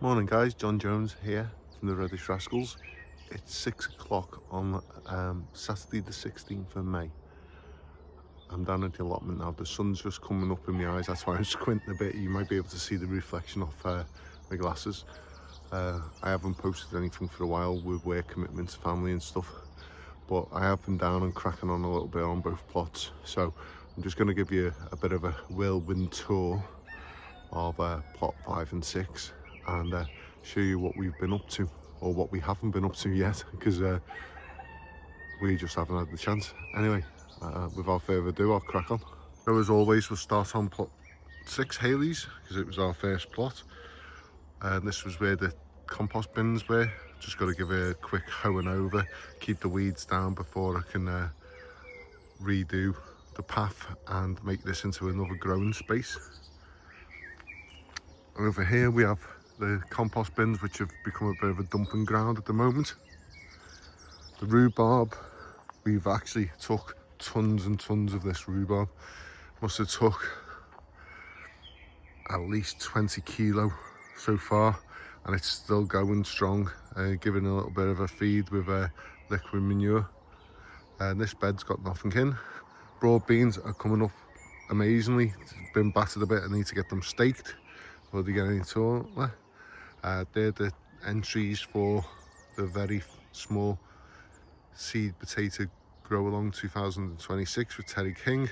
Morning guys, John Jones here from the Reddish Rascals. It's 6 o'clock on Saturday the 16th of May. I'm down at the allotment now. The sun's just coming up in my eyes, that's why I'm squinting a bit. You might be able to see the reflection off my glasses. I haven't posted anything for a while with work commitments, family and stuff, but I have been down and cracking on a little bit on both plots. So I'm just going to give you a bit of a whirlwind tour of plot 5 and 6 and show you what we've been up to, or what we haven't been up to yet, because we just haven't had the chance. Anyway, without further ado, I'll crack on. So as always, we'll start on plot 6 Haleys, because it was our first plot, and this was where the compost bins were. Just got to give it a quick hoeing over, keep the weeds down before I can redo the path and make this into another growing space. And over here we have the compost bins, which have become a bit of a dumping ground at the moment. The rhubarb, we've actually took tons and tons of this rhubarb. Must have took at least 20 kilo so far, and it's still going strong, giving a little bit of a feed with liquid manure. And this bed's got nothing in. Broad beans are coming up amazingly. It's been battered a bit, I need to get them staked before they get any taller. They're the entries for the very small seed potato grow along 2026 with Terry King.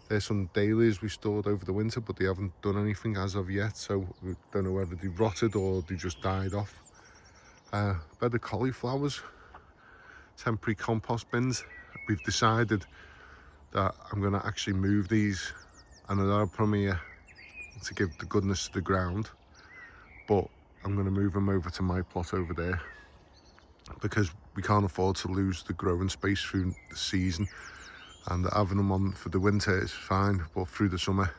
There's some dailies we stored over the winter, but they haven't done anything as of yet, so we don't know whether they rotted or they just died off. Bed of cauliflowers, temporary compost bins. We've decided that I'm going to actually move these, and I'll put them here to give the goodness to the ground, but I'm going to move them over to my plot over there, because we can't afford to lose the growing space through the season. And having them on for the winter is fine, but through the summer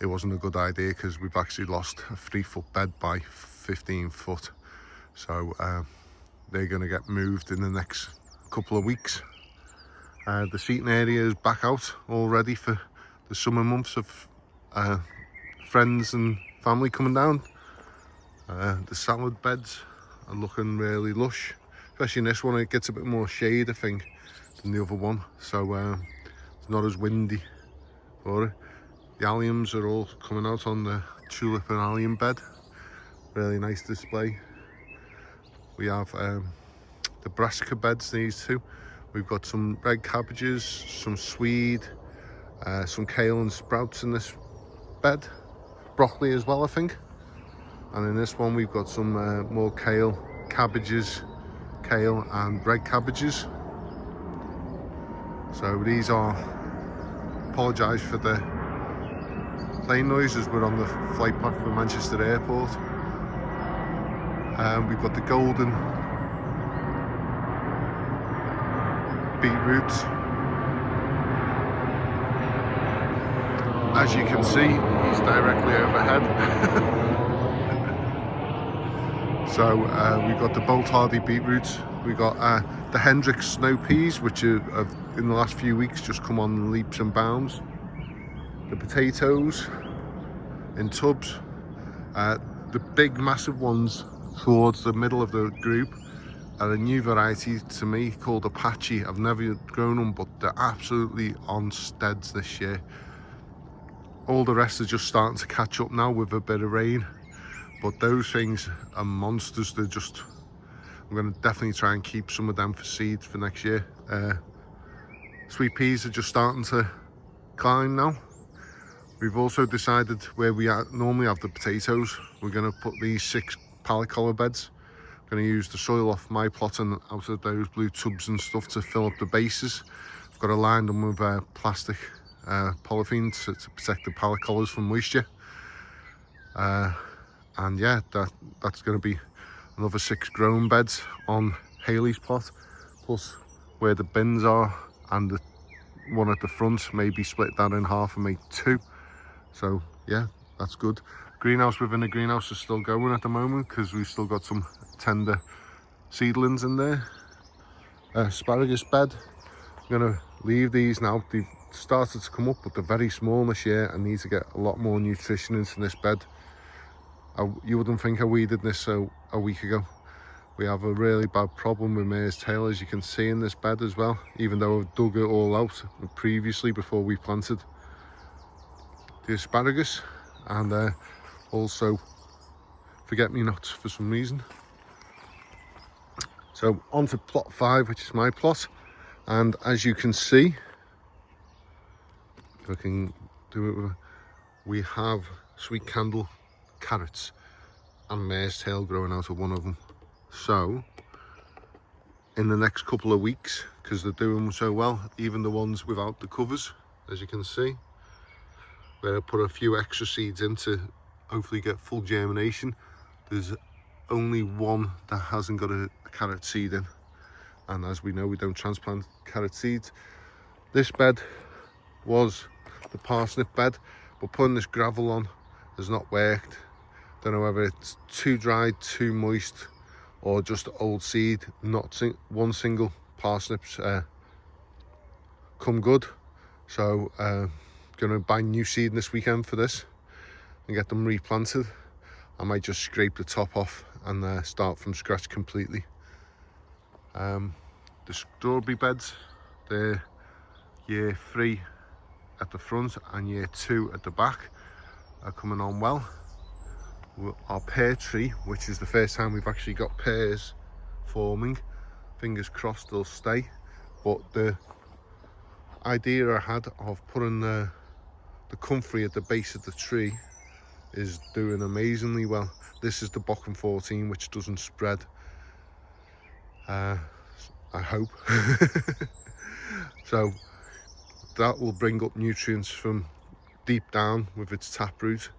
it wasn't a good idea, because we've actually lost a 3-foot bed by 15 foot. So they're going to get moved in the next couple of weeks. The seating area is back out all ready for the summer months of friends and family coming down. The salad beds are looking really lush, especially in this one. It gets a bit more shade, I think, than the other one, so it's not as windy for it. The alliums are all coming out on the tulip and allium bed. Really nice display. We have the brassica beds, these two. We've got some red cabbages, some swede, some kale and sprouts in this bed. Broccoli as well, I think. And in this one we've got some more kale, cabbages, kale and red cabbages. So these are, apologise for the plane noises, we're on the flight path for Manchester Airport. We've got the golden beetroots. As you can see, he's directly overhead. So we've got the Bolt Hardy beetroots, we've got the Hendrix snow peas, which have in the last few weeks just come on leaps and bounds. The potatoes in tubs, the big massive ones towards the middle of the group are a new variety to me called Apache. I've never grown them, but they're absolutely on steads this year. All the rest are just starting to catch up now with a bit of rain. But those things are monsters. They're just, I'm going to definitely try and keep some of them for seeds for next year. Sweet peas are just starting to climb now. We've also decided where we normally have the potatoes, we're going to put these 6 pallet collar beds. I'm going to use the soil off my plot and out of those blue tubs and stuff to fill up the bases. I've got to line them with plastic polythene to protect the pallet collars from moisture. And yeah, that's going to be another 6 growing beds on Haley's plot, plus where the bins are and the one at the front, maybe split that in half and make 2. So yeah, that's good. Greenhouse within the greenhouse is still going at the moment, because we've still got some tender seedlings in there. Asparagus bed, I'm going to leave these now. They've started to come up, but they're very small this year. I need to get a lot more nutrition into this bed. You wouldn't think I weeded this a week ago. We have a really bad problem with mare's tail, as you can see in this bed as well, even though I've dug it all out previously before we planted the asparagus, and also forget-me-nots for some reason. So on to plot 5, which is my plot, and as you can see, if I can do it, we have sweet candle carrots and mare's tail growing out of one of them. So in the next couple of weeks, because they're doing so well, even the ones without the covers, as you can see, where I put a few extra seeds in to hopefully get full germination, there's only one that hasn't got a carrot seed in, and as we know, we don't transplant carrot seeds. This bed was the parsnip bed, but putting this gravel on has not worked. Don't know whether it's too dry, too moist, or just old seed. Not one single parsnips come good, so gonna buy new seed this weekend for this and get them replanted. I might just scrape the top off and start from scratch completely. The strawberry beds, they're year 3 at the front and year 2 at the back, are coming on well. Our pear tree, which is the first time we've actually got pears forming, fingers crossed they'll stay. But the idea I had of putting the comfrey at the base of the tree is doing amazingly well. This is the Bokken 14, which doesn't spread, I hope. So that will bring up nutrients from deep down with its taproot.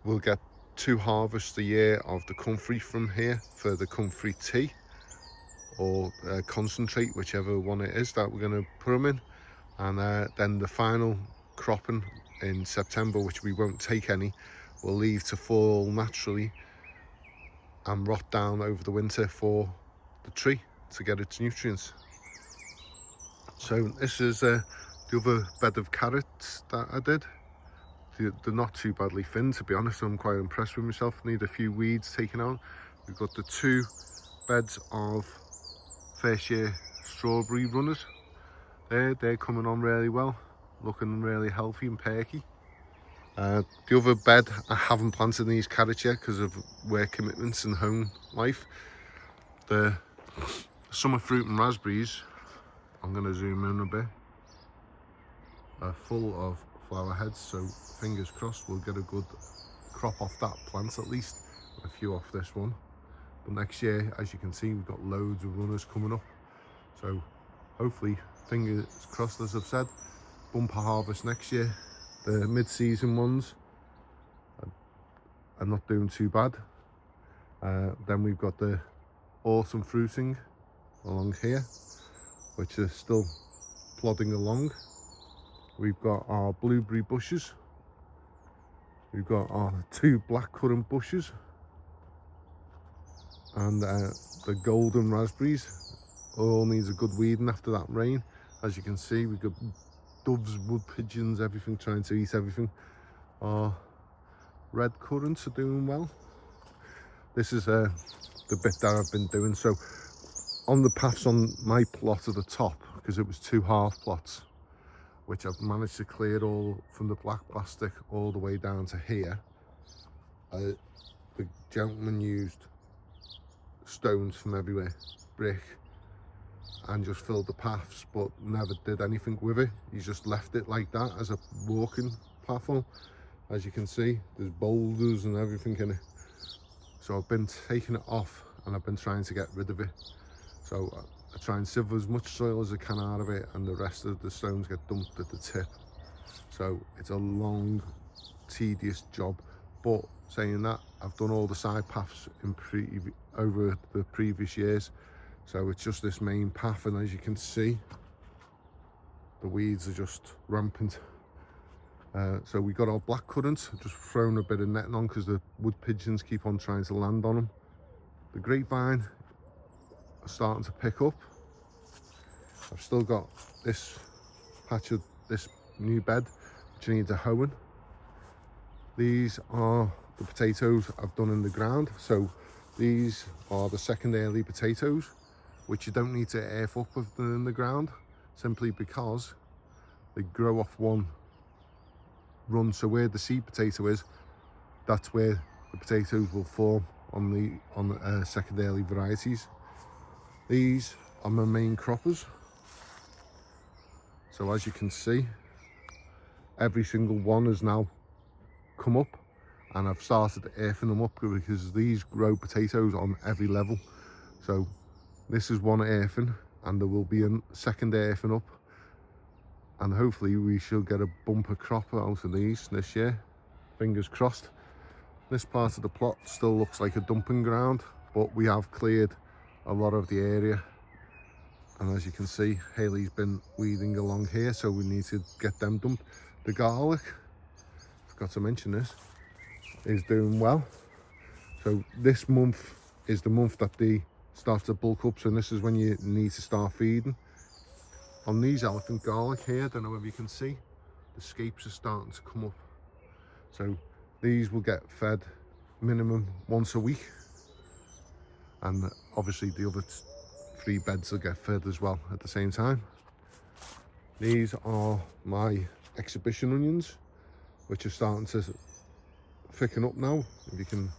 We'll get 2 harvests a year of the comfrey from here for the comfrey tea or concentrate, whichever one it is that we're going to put them in, and then the final cropping in September, which we won't take any, we'll leave to fall naturally and rot down over the winter for the tree to get its nutrients. So this is the other bed of carrots that I did. They're not too badly thinned, to be honest. I'm quite impressed with myself. Need a few weeds taken out. We've got the 2 beds of first year strawberry runners. They're coming on really well, looking really healthy and perky. The other bed, I haven't planted these carrots yet because of work commitments and home life. The summer fruit and raspberries, I'm going to zoom in a bit, are full of flower heads, so fingers crossed we'll get a good crop off that plant, at least a few off this one. But next year, as you can see, we've got loads of runners coming up, so hopefully, fingers crossed, as I've said, bumper harvest next year. The mid-season ones are not doing too bad. Then we've got the autumn fruiting along here, which is still plodding along. We've got our blueberry bushes. We've got our 2 blackcurrant bushes. And the golden raspberries. All needs a good weeding after that rain. As you can see, we've got doves, wood pigeons, everything trying to eat everything. Our red currants are doing well. This is the bit that I've been doing. So on the paths on my plot at the top, because it was 2 half plots, which I've managed to clear all from the black plastic all the way down to here. The gentleman used stones from everywhere, brick, and just filled the paths, but never did anything with it. He just left it like that as a walking platform. As you can see, there's boulders and everything in it. So I've been taking it off and I've been trying to get rid of it. So I try and sieve as much soil as I can out of it, and the rest of the stones get dumped at the tip. So it's a long, tedious job. But saying that, I've done all the side paths over the previous years. So it's just this main path, and as you can see, the weeds are just rampant. So we got our blackcurrants, just thrown a bit of netting on because the wood pigeons keep on trying to land on them. The grapevine are starting to pick up. I've still got this patch of this new bed which needs a hoeing. These are the potatoes I've done in the ground. So these are the second early potatoes, which you don't need to earth up with them in the ground, simply because they grow off one run. So where the seed potato is, that's where the potatoes will form on the second early varieties. These are my main croppers. So as you can see, every single one has now come up, and I've started earthing them up because these grow potatoes on every level. So this is one earthing, and there will be a second earthing up, and hopefully we shall get a bumper crop out of these this year, fingers crossed. This part of the plot still looks like a dumping ground, but we have cleared a lot of the area, and as you can see, Hayley's been weeding along here, so we need to get them dumped. The garlic, forgot to mention this, is doing well. So this month is the month that they start to bulk up, so this is when you need to start feeding. On these elephant garlic here, I don't know if you can see, the scapes are starting to come up. So these will get fed minimum once a week, and obviously the other 3 beds will get fed as well at the same time. These are my exhibition onions, which are starting to thicken up now, if you can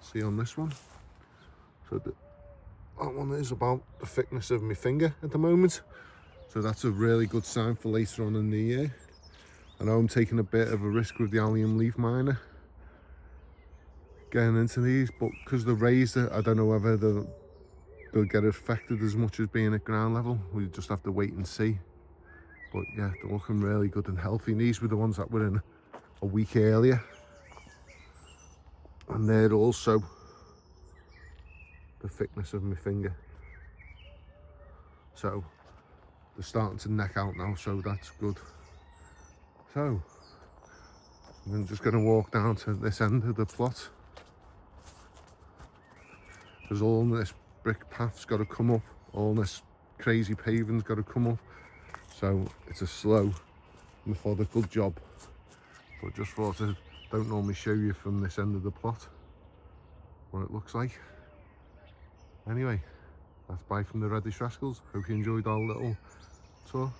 see on this one. So that one is about the thickness of my finger at the moment, so that's a really good sign for later on in the year. I know I'm taking a bit of a risk with the allium leaf miner getting into these, but because they're raised, I don't know whether they'll get affected as much as being at ground level. We just have to wait and see. But yeah, they're looking really good and healthy. And these were the ones that were in a week earlier, and they're also the thickness of my finger. So they're starting to neck out now, so that's good. So I'm just going to walk down to this end of the plot, because all this brick path's got to come up, all this crazy paving's got to come up, so it's a slow, methodical job. But just thought I don't normally show you from this end of the plot what it looks like. Anyway, that's bye from the Reddish Rascals. Hope you enjoyed our little tour.